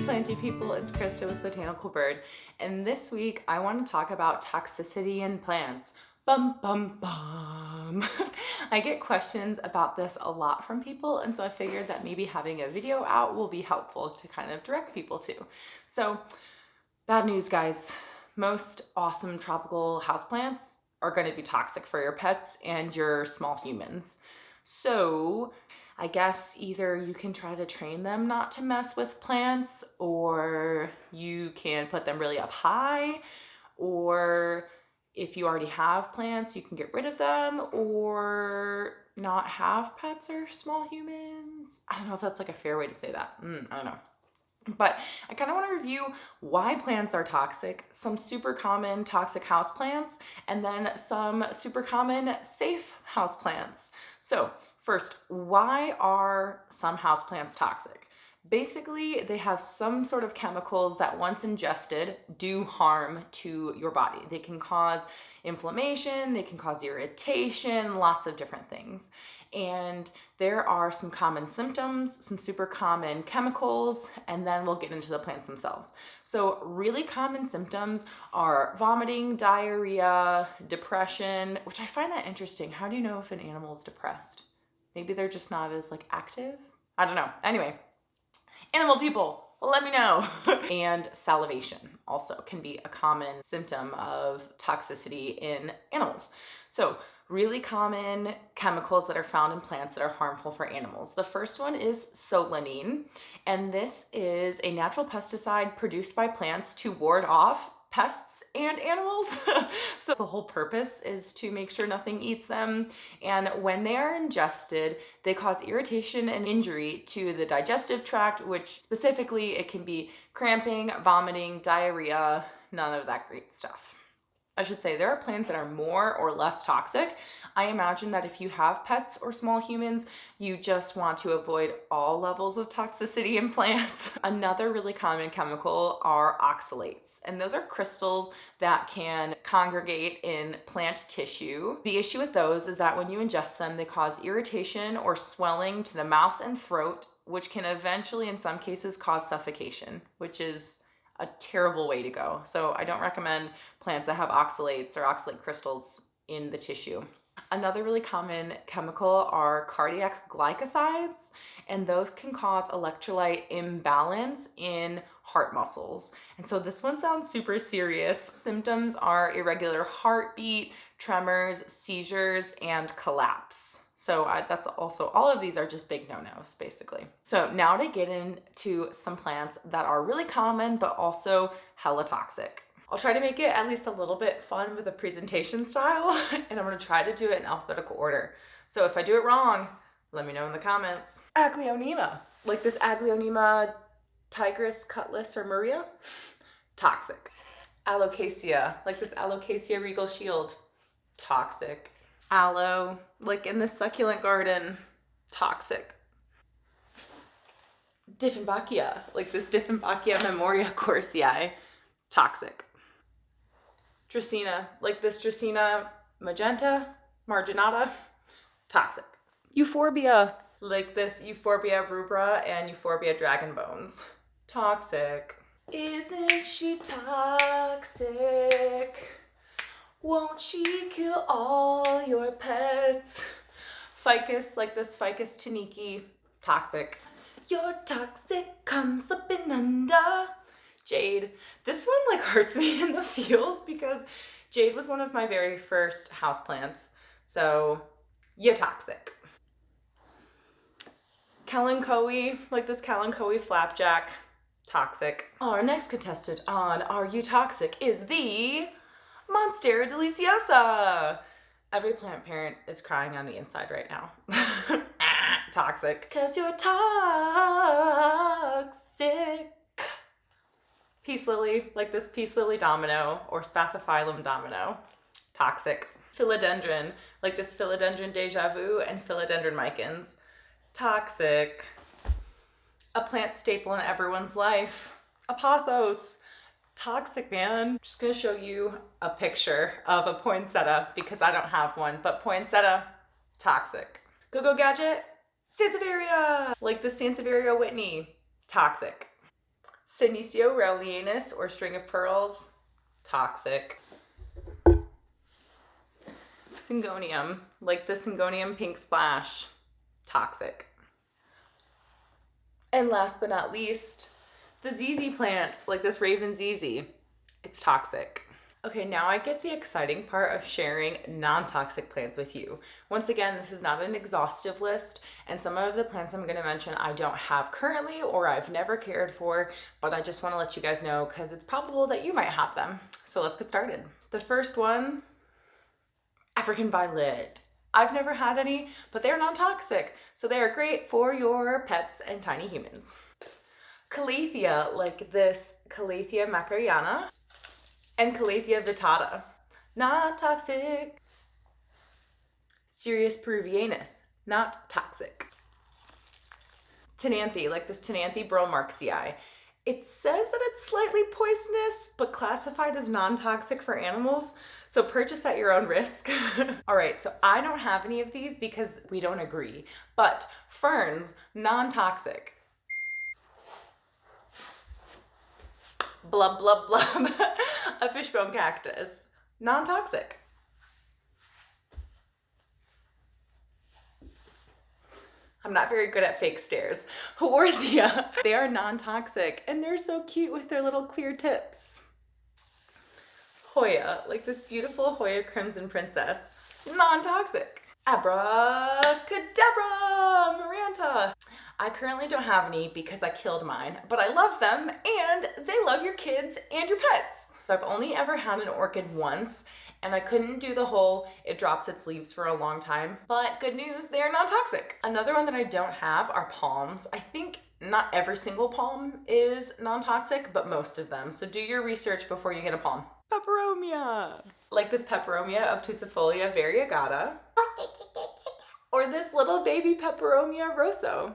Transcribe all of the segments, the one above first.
planty people, it's Krista with Botanical Bird, and this week I want to talk about toxicity in plants. Bum bum bum. I get questions about this a lot from people, and so I figured that maybe having a video out will be helpful to kind of direct people to. So, bad news guys, most awesome tropical houseplants are going to be toxic for your pets and your small humans. So I guess either you can try to train them not to mess with plants, or you can put them really up high, or if you already have plants, you can get rid of them, or not have pets or small humans. I don't know if that's like a fair way to say that. I don't know. But I kind of want to review why plants are toxic, some super common toxic houseplants, and then some super common safe houseplants. So first, why are some houseplants toxic? Basically, they have some sort of chemicals that once ingested do harm to your body. They can cause inflammation, they can cause irritation, lots of different things. And there are some common symptoms, some super common chemicals, and then we'll get into the plants themselves. So really common symptoms are vomiting, diarrhea, depression, which I find that interesting. How do you know if an animal is depressed? Maybe they're just not as active? I don't know. Anyway, animal people, let me know. And salivation also can be a common symptom of toxicity in animals. So really common chemicals that are found in plants that are harmful for animals. The first one is solanine, and this is a natural pesticide produced by plants to ward off pests and animals. So the whole purpose is to make sure nothing eats them. And when they are ingested, they cause irritation and injury to the digestive tract, which specifically it can be cramping, vomiting, diarrhea, none of that great stuff. I should say there are plants that are more or less toxic. I imagine that if you have pets or small humans, you just want to avoid all levels of toxicity in plants. Another really common chemical are oxalates, and those are crystals that can congregate in plant tissue. The issue with those is that when you ingest them, they cause irritation or swelling to the mouth and throat, which can eventually, in some cases, cause suffocation, which is a terrible way to go. So I don't recommend plants that have oxalates or oxalate crystals in the tissue. Another really common chemical are cardiac glycosides, and those can cause electrolyte imbalance in heart muscles. And so this one sounds super serious. Symptoms are irregular heartbeat, tremors, seizures, and collapse. So that's also, all of these are just big no-nos, basically. So now to get into some plants that are really common, but also hella toxic. I'll try to make it at least a little bit fun with a presentation style, and I'm gonna try to do it in alphabetical order. So if I do it wrong, let me know in the comments. Aglaonema, like this Aglaonema tigris, cutlass, or muria, toxic. Alocasia, like this Alocasia regal shield, toxic. Aloe, like in the succulent garden, toxic. Dieffenbachia, like this Dieffenbachia memoria corsiae, toxic. Dracaena, like this Dracaena magenta, marginata, toxic. Euphorbia, like this Euphorbia rubra and Euphorbia dragon bones, toxic. Isn't she toxic? Won't she kill all your pets? Ficus, like this Ficus taniki, toxic. You're toxic, comes up and under. Jade. This one hurts me in the feels because jade was one of my very first houseplants. So, you're toxic. Kalanchoe, like this Kalanchoe flapjack, toxic. Our next contestant on Are You Toxic is the Monstera deliciosa. Every plant parent is crying on the inside right now. Toxic. Cause you're toxic. Peace lily, like this peace lily domino or Spathiphyllum domino, toxic. Philodendron, like this Philodendron deja vu and Philodendron micans, toxic. A plant staple in everyone's life, apothos, toxic, man. Just gonna show you a picture of a poinsettia because I don't have one, but poinsettia, toxic. Go-Go Gadget, Sansevieria, like the Sansevieria Whitney, toxic. Senecio rallianus, or string of pearls, toxic. Syngonium, like the Syngonium pink splash, toxic. And last but not least, the ZZ plant, like this Raven ZZ, it's toxic. Okay, now I get the exciting part of sharing non-toxic plants with you. Once again, this is not an exhaustive list, and some of the plants I'm gonna mention I don't have currently or I've never cared for, but I just wanna let you guys know because it's probable that you might have them. So let's get started. The first one, African violet. I've never had any, but they're non-toxic, so they are great for your pets and tiny humans. Calathea, like this Calathea macariana, and Calathea vittata, not toxic. Cereus peruvianus, not toxic. Tenanthe, like this Tenanthe bromarxii. It says that it's slightly poisonous, but classified as non-toxic for animals, so purchase at your own risk. All right, so I don't have any of these because we don't agree, but ferns, non-toxic. Blub, blub, blub. A fishbone cactus, non-toxic. I'm not very good at fake stares. Haworthia, they are non-toxic and they're so cute with their little clear tips. Hoya, like this beautiful Hoya Crimson Princess, non-toxic. Abracadabra, Maranta. I currently don't have any because I killed mine, but I love them and they love your kids and your pets. So I've only ever had an orchid once and I couldn't do the whole it drops its leaves for a long time, but good news, they are non-toxic. Another one that I don't have are palms. I think not every single palm is non-toxic, but most of them. So do your research before you get a palm. Peperomia, like this Peperomia obtusifolia variegata, or this little baby Peperomia rosso.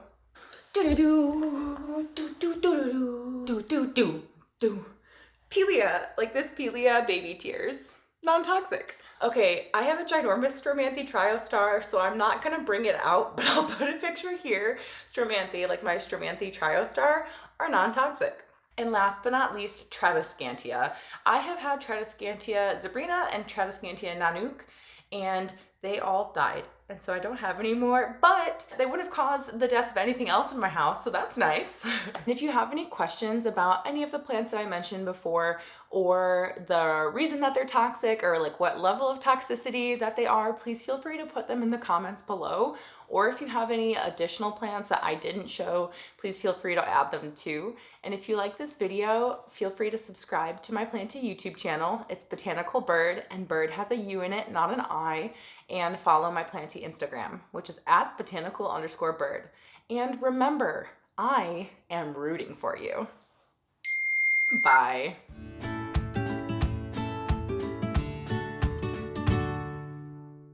Pelia, like this Pelia baby tears, non-toxic. Okay, I have a ginormous Stromanthe triostar, so I'm not gonna bring it out, but I'll put a picture here. Stromanthe, like my Stromanthe triostar, are non-toxic. And last but not least, Tradescantia. I have had Tradescantia zebrina and Tradescantia nanook, and they all died. And so I don't have any more, but they would have caused the death of anything else in my house, so that's nice. And if you have any questions about any of the plants that I mentioned before, or the reason that they're toxic, or like what level of toxicity that they are, please feel free to put them in the comments below. Or if you have any additional plants that I didn't show, please feel free to add them too. And if you like this video, feel free to subscribe to my Planty YouTube channel. It's Botanical Bird, and bird has a U in it, not an I. And follow my Planty Instagram, which is at botanical_bird. And remember, I am rooting for you. Bye.